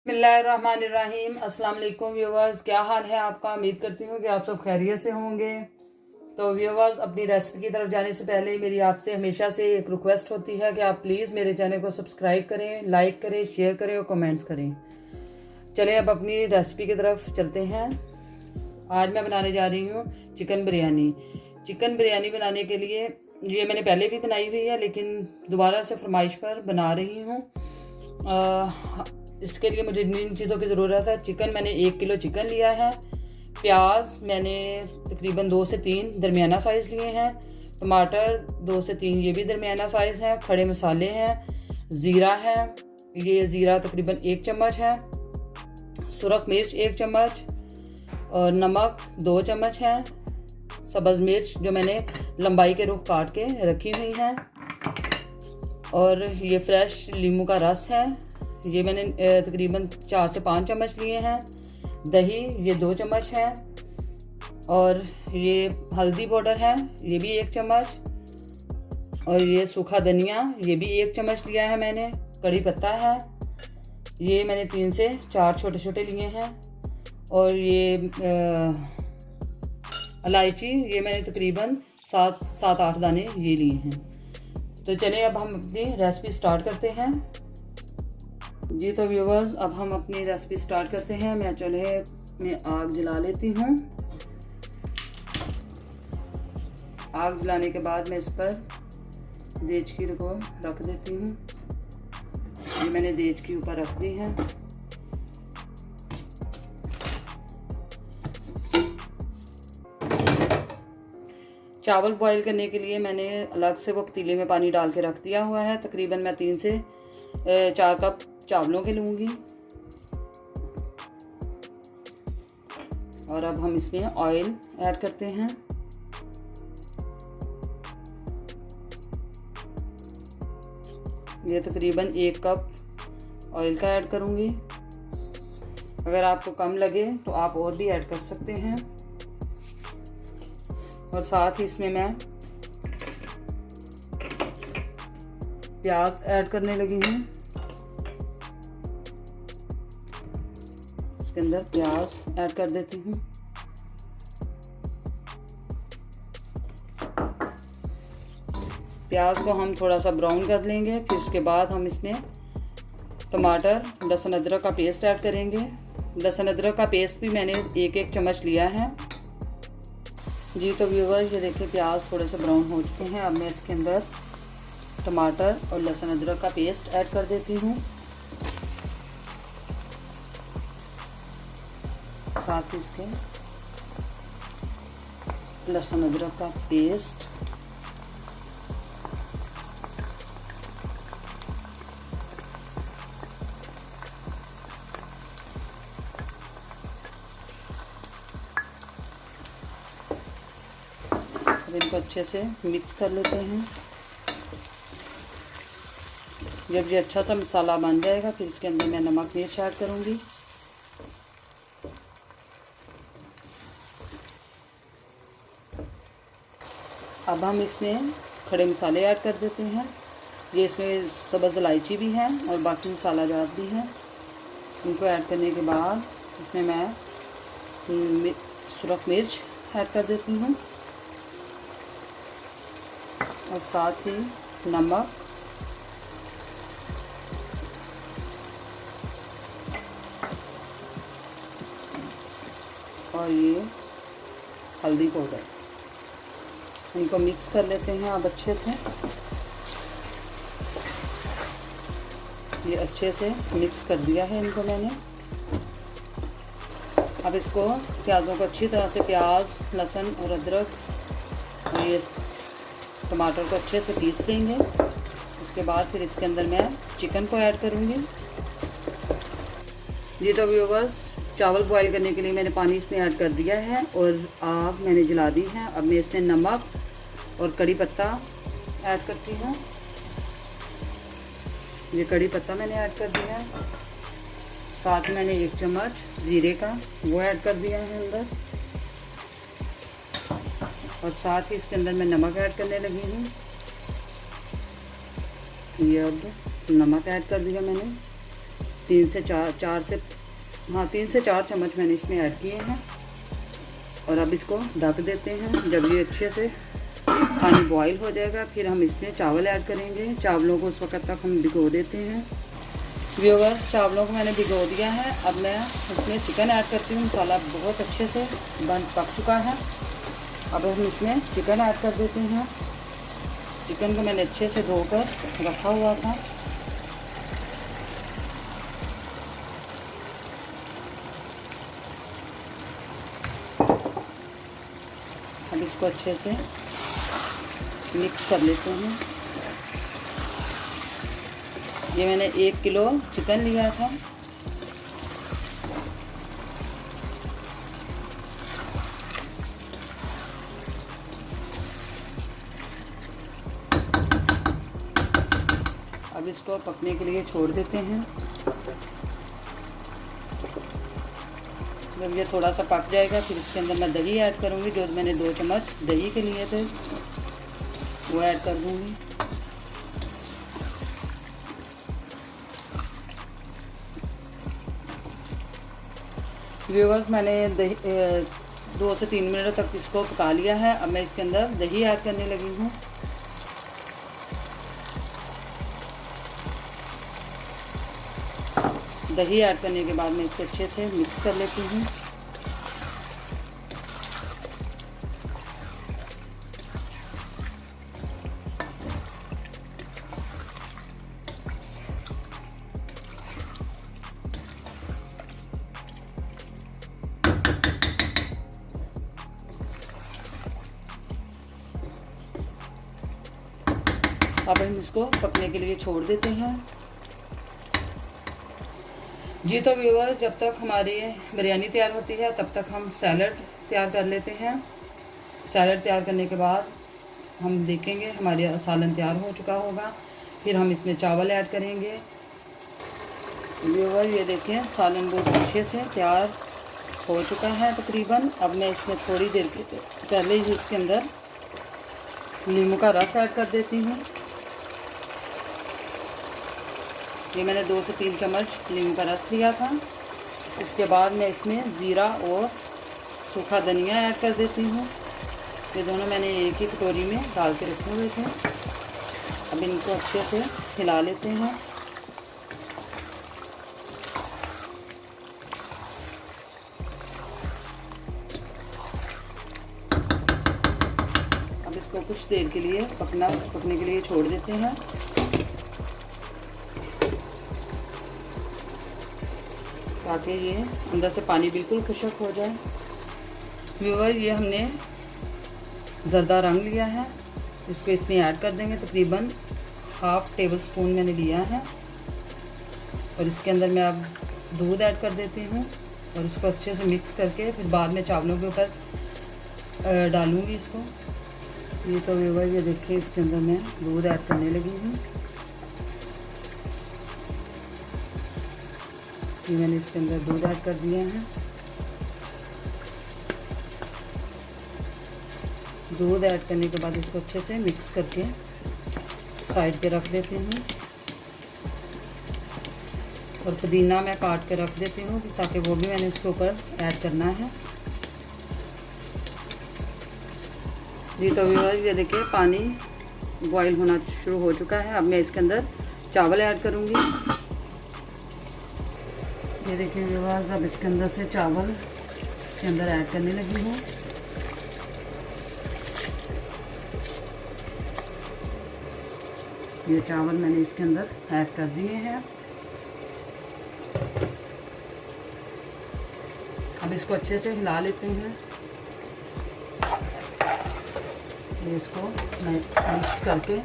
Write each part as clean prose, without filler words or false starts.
बिस्मिल्लाहिर्रहमानिर्रहीम। अस्सलाम वालेकुम व्यूवर्स, क्या हाल है आपका। उम्मीद करती हूँ कि आप सब खैरियत से होंगे। तो व्यूवर्स, अपनी रेसिपी की तरफ जाने से पहले मेरी आपसे हमेशा से एक रिक्वेस्ट होती है कि आप प्लीज़ मेरे चैनल को सब्सक्राइब करें, लाइक करें, शेयर करें और कमेंट्स करें। चलें अब अपनी रेसिपी की तरफ चलते हैं। आज मैं बनाने जा रही हूँ चिकन बिरयानी। चिकन बिरयानी बनाने के लिए ये मैंने पहले भी बनाई हुई है, लेकिन दोबारा से फरमाइश पर बना रही हूँ। इसके लिए मुझे इन चीज़ों की ज़रूरत है। चिकन मैंने 1 किलो चिकन लिया है। प्याज मैंने तकरीबन 2 से 3 दरमियाना साइज़ लिए हैं। टमाटर 2 से 3 ये भी दरमियाना साइज़ हैं। खड़े मसाले हैं, ज़ीरा है, ये ज़ीरा तकरीबन 1 चम्मच है। सुरख मिर्च 1 चम्मच और नमक 2 चम्मच है। सब्ज़ मिर्च जो मैंने लंबाई के रुख काट के रखी हुई है। और ये फ्रेश नींबू का रस है, ये मैंने तकरीबन 4 से 5 चम्मच लिए हैं। दही ये 2 चम्मच है। और ये हल्दी पाउडर है, ये भी 1 चम्मच। और ये सूखा धनिया ये भी 1 चम्मच लिया है मैंने। कड़ी पत्ता है, ये मैंने 3 से 4 छोटे छोटे लिए हैं। और ये इलायची ये मैंने तकरीबन 7-8 दाने ये लिए हैं। तो चलिए अब हम अपनी रेसिपी स्टार्ट करते हैं। जी तो व्यूवर्स, अब हम अपनी रेसिपी स्टार्ट करते हैं। मैं चूल्हे में आग जला लेती हूँ। आग जलाने के बाद मैं इस पर देचकी को रख देती हूँ। ये मैंने देचकी ऊपर रख दी है। चावल बॉईल करने के लिए मैंने अलग से वो पतीले में पानी डाल के रख दिया हुआ है। तकरीबन मैं 3 से 4 कप चावलों के लूँगी। और अब हम इसमें ऑयल ऐड करते हैं। ये तकरीबन 1 कप ऑयल का ऐड करूँगी। अगर आपको कम लगे तो आप और भी ऐड कर सकते हैं। और साथ ही इसमें मैं प्याज ऐड करने लगी हूँ। इसके अंदर प्याज ऐड कर देती हूँ। प्याज को हम थोड़ा सा ब्राउन कर लेंगे। फिर उसके बाद हम इसमें टमाटर, लहसुन अदरक का पेस्ट ऐड करेंगे। लहसुन अदरक का पेस्ट भी मैंने 1-1 चम्मच लिया है। जी तो व्यूवर्स, ये देखिए प्याज थोड़े से ब्राउन हो चुके हैं। अब मैं इसके अंदर टमाटर और लहसुन अदरक का पेस्ट ऐड कर देती हूँ। साथ ही इसके लहसुन अदरक का पेस्ट इनको अच्छे से मिक्स कर लेते हैं। जब ये अच्छा सा मसाला बन जाएगा फिर इसके अंदर मैं नमक मिर्च ऐड करूँगी। अब हम इसमें खड़े मसाले ऐड कर देते हैं। ये इसमें सब्ज़ इलायची भी है और बाकी मसाला जात भी है। इनको ऐड करने के बाद इसमें मैं सुरख मिर्च ऐड कर देती हूँ। और साथ ही नमक और ये हल्दी पाउडर, इनको मिक्स कर लेते हैं अब अच्छे से। ये अच्छे से मिक्स कर दिया है इनको मैंने। अब इसको प्याज़ों को अच्छी तरह से, प्याज, लहसुन और अदरक और ये टमाटर को अच्छे से पीस लेंगे। उसके बाद फिर इसके अंदर मैं चिकन को ऐड करूँगी। जी तो व्यूवर्स, चावल बॉईल करने के लिए मैंने पानी इसमें ऐड कर दिया है और आग मैंने जला दी है। अब मैं इसमें नमक और कड़ी पत्ता ऐड करती हूँ। ये कड़ी पत्ता मैंने ऐड कर दिया है। साथ में मैंने 1 चम्मच जीरे का वो ऐड कर दिया है अंदर। और साथ ही इसके अंदर मैं नमक ऐड करने लगी हूँ। ये अब नमक ऐड कर दिया मैंने। तीन से चार चम्मच मैंने इसमें ऐड किए हैं। और अब इसको ढक देते हैं। जब ये अच्छे से पानी बॉईल हो जाएगा फिर हम इसमें चावल ऐड करेंगे। चावलों को उस वक्त तक हम भिगो देते हैं। व्यूअर्स, चावलों को मैंने भिगो दिया है। अब मैं इसमें चिकन ऐड करती हूँ। मसाला बहुत अच्छे से पक चुका है। अब हम इसमें चिकन ऐड कर देते हैं। चिकन को मैंने अच्छे से धोकर रखा हुआ था। अब इसको अच्छे से मिक्स कर लेते हैं। ये मैंने 1 किलो चिकन लिया था। अब इसको पकने के लिए छोड़ देते हैं। जब ये थोड़ा सा पक जाएगा फिर इसके अंदर मैं दही ऐड करूँगी। जो मैंने 2 चम्मच दही के लिए थे वो ऐड कर दूँगी। व्यूअर्स, मैंने दही 2 से 3 मिनट तक इसको पका लिया है। अब मैं इसके अंदर दही ऐड करने लगी हूँ। दही ऐड करने के बाद मैं इसको अच्छे से मिक्स कर लेती हूँ। अब हम इसको पकने के लिए छोड़ देते हैं। जी तो व्यूअर, जब तक हमारी बिरयानी तैयार होती है तब तक हम सैलड तैयार कर लेते हैं। सैलड तैयार करने के बाद हम देखेंगे हमारा सालन तैयार हो चुका होगा। फिर हम इसमें चावल ऐड करेंगे। व्यूअर, ये देखें सालन बहुत अच्छे से तैयार हो चुका है तकरीबन। अब मैं इसमें थोड़ी देर के पहले ही इसके अंदर नींबू का रस ऐड कर देती हूँ। ये मैंने 2 से 3 चम्मच नींबू का रस लिया था। इसके बाद मैं इसमें ज़ीरा और सूखा धनिया ऐड कर देती हूँ। ये दोनों मैंने एक ही कटोरी में डाल के रखे हुए थे। अब इनको अच्छे से हिला लेते हैं। अब इसको कुछ देर के लिए पकने के लिए छोड़ देते हैं। ताकि ये अंदर से पानी बिल्कुल खुश्क हो जाए। व्यूअर, ये हमने ज़रदा रंग लिया है। इसको इसमें ऐड कर देंगे। तकरीबन 1/2 टेबल स्पून मैंने लिया है। और इसके अंदर मैं अब दूध ऐड कर देती हूँ और इसको अच्छे से मिक्स करके फिर बाद में चावलों के ऊपर डालूँगी इसको। ये तो व्यूअर, ये देखिए इसके अंदर मैं दूध ऐड करने लगी हूँ। ये मैंने इसके अंदर दूध ऐड कर दिया है। दूध ऐड करने के बाद इसको अच्छे से मिक्स करके साइड पे रख देती हूँ। और पुदीना मैं काट के रख देती हूँ ताकि वो भी मैंने इसके ऊपर ऐड करना है। जी तो व्यूअर, ये देखिए पानी बॉईल होना शुरू हो चुका है। अब मैं इसके अंदर चावल ऐड करूँगी। ये देखिए व्यूअर्स, अब इसके अंदर से चावल इसके अंदर ऐड करने लगी हूँ। ये चावल मैंने इसके अंदर ऐड कर दिए हैं। अब इसको अच्छे से हिला लेते हैं। इसको मिक्स करके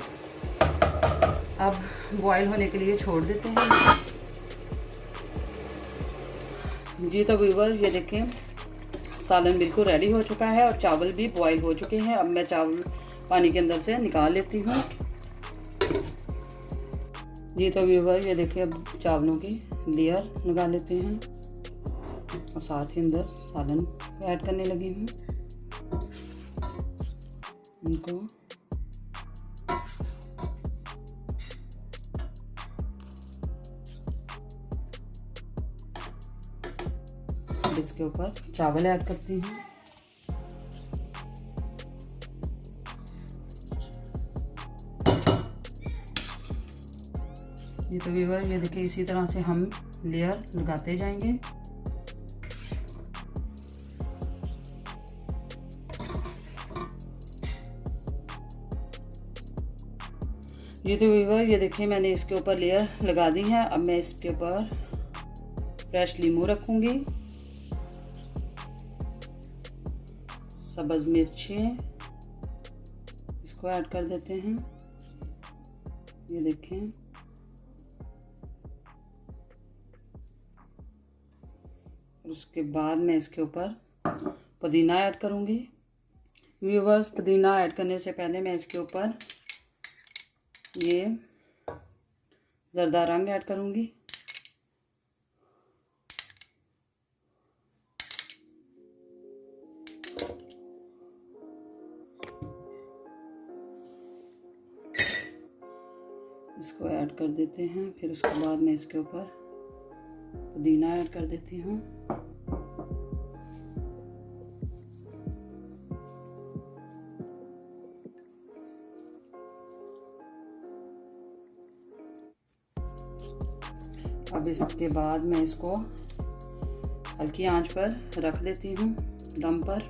अब बॉईल होने के लिए छोड़ देते हैं। जी तो व्यूअर, ये देखें सालन बिल्कुल रेडी हो चुका है और चावल भी बॉईल हो चुके हैं। अब मैं चावल पानी के अंदर से निकाल लेती हूँ। जी तो व्यूअर, ये देखिए अब चावलों की लेयर लगा लेते हैं और साथ ही अंदर सालन ऐड करने लगी हूँ। इनको अब इसके ऊपर चावल ऐड करती हूँ। ये तो व्यूअर ये देखिए इसी तरह से हम लेयर लगाते जाएंगे। ये तो व्यूअर ये देखिए मैंने इसके ऊपर लेयर लगा दी है। अब मैं इसके ऊपर फ्रेश लीमू रखूंगी, सब्ज़ मिर्चें इसको ऐड कर देते हैं। ये देखें उसके बाद मैं इसके ऊपर पुदीना ऐड करूंगी। व्यूअर्स पुदीना ऐड करने से पहले मैं इसके ऊपर ये ज़रदा रंग ऐड करूंगी। इसको ऐड कर देते हैं। फिर उसके बाद मैं इसके ऊपर पुदीना ऐड कर देती हूँ। अब इसके बाद मैं इसको हल्की आंच पर रख देती हूँ दम पर।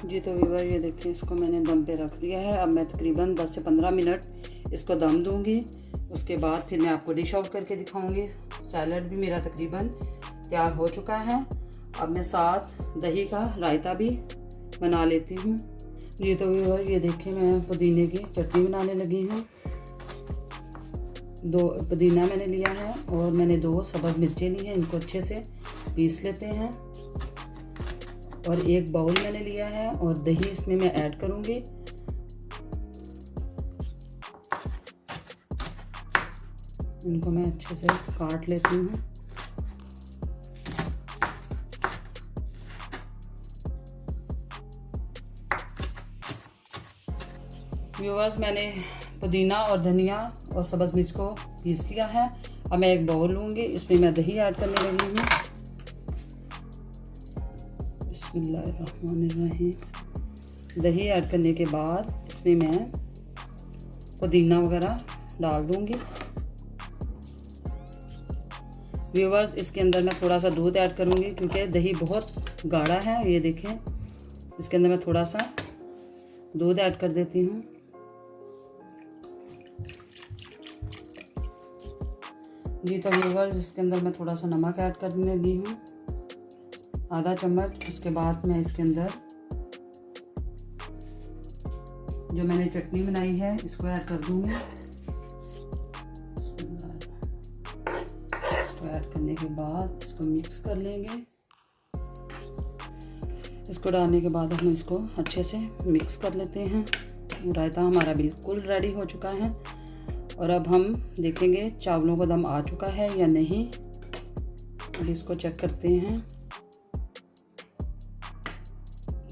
जी तो व्यूअर ये देखिए इसको मैंने दम पे रख दिया है। अब मैं तकरीबन 10 से 15 मिनट इसको दम दूँगी। उसके बाद फिर मैं आपको डिश आउट करके दिखाऊंगी। सैलड भी मेरा तकरीबन तैयार हो चुका है। अब मैं साथ दही का रायता भी बना लेती हूँ। ये तो व्यूअर ये देखिए मैं पुदीने की चटनी बनाने लगी हूँ। 2 पुदीना मैंने लिया है और मैंने 2 सब्ज़ मिर्चें ली हैं। इनको अच्छे से पीस लेते हैं। और 1 बाउल मैंने लिया है और दही इसमें मैं ऐड करूँगी। इनको मैं अच्छे से काट लेती हूँ। व्यूअर्स मैंने पुदीना और धनिया और सब्ज़ मिर्च को पीस लिया है। अब मैं एक बाउल लूँगी, इसमें मैं दही ऐड करने लगी हूँ। बिस्मिल्लाहिर्रहमानिर्रहीम। दही ऐड करने के बाद इसमें मैं पुदीना वगैरह डाल दूँगी। व्यूअर्स इसके अंदर मैं थोड़ा सा दूध ऐड करूँगी क्योंकि दही बहुत गाढ़ा है। ये देखें इसके अंदर मैं थोड़ा सा दूध ऐड कर देती हूँ। जी तो व्यूअर्स इसके अंदर मैं थोड़ा सा नमक ऐड करने लगी हूँ, आधा चम्मच। उसके बाद मैं इसके अंदर जो मैंने चटनी बनाई है इसको ऐड कर दूँगी। इसको ऐड करने के बाद इसको मिक्स कर लेंगे। इसको डालने के बाद हम इसको अच्छे से मिक्स कर लेते हैं। रायता हमारा बिल्कुल रेडी हो चुका है। और अब हम देखेंगे चावलों का दम आ चुका है या नहीं। अब इसको चेक करते हैं।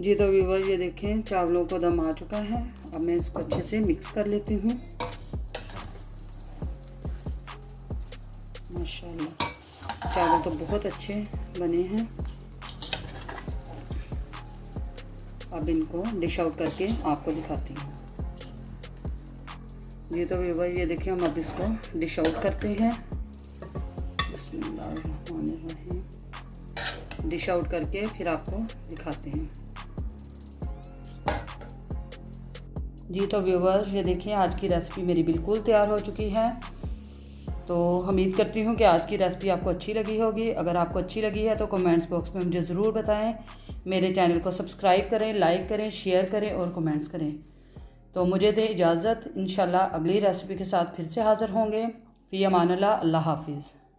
जी तो व्यूअर ये देखें चावलों का दम आ चुका है। अब मैं इसको अच्छे से मिक्स कर लेती हूँ। माशाल्लाह चावल तो बहुत अच्छे बने हैं। अब इनको डिश आउट करके आपको दिखाती हूँ। ये तो व्यूअर ये देखिए हम अब इसको डिश आउट करते हैं। बिस्मिल्लाहिर्रहमानिर्रहीम। डिश आउट करके फिर आपको दिखाते हैं। जी तो व्यूअर ये देखिए आज की रेसिपी मेरी बिल्कुल तैयार हो चुकी है। तो उम्मीद करती हूँ कि आज की रेसिपी आपको अच्छी लगी होगी। अगर आपको अच्छी लगी है तो कमेंट्स बॉक्स में मुझे ज़रूर बताएं। मेरे चैनल को सब्सक्राइब करें, लाइक करें, शेयर करें और कमेंट्स करें। तो मुझे दें इजाज़त। इंशाल्लाह अगली रेसिपी के साथ फिर से हाज़िर होंगे। फ़ी अमान अल्लाह, अल्लाह हाफिज़।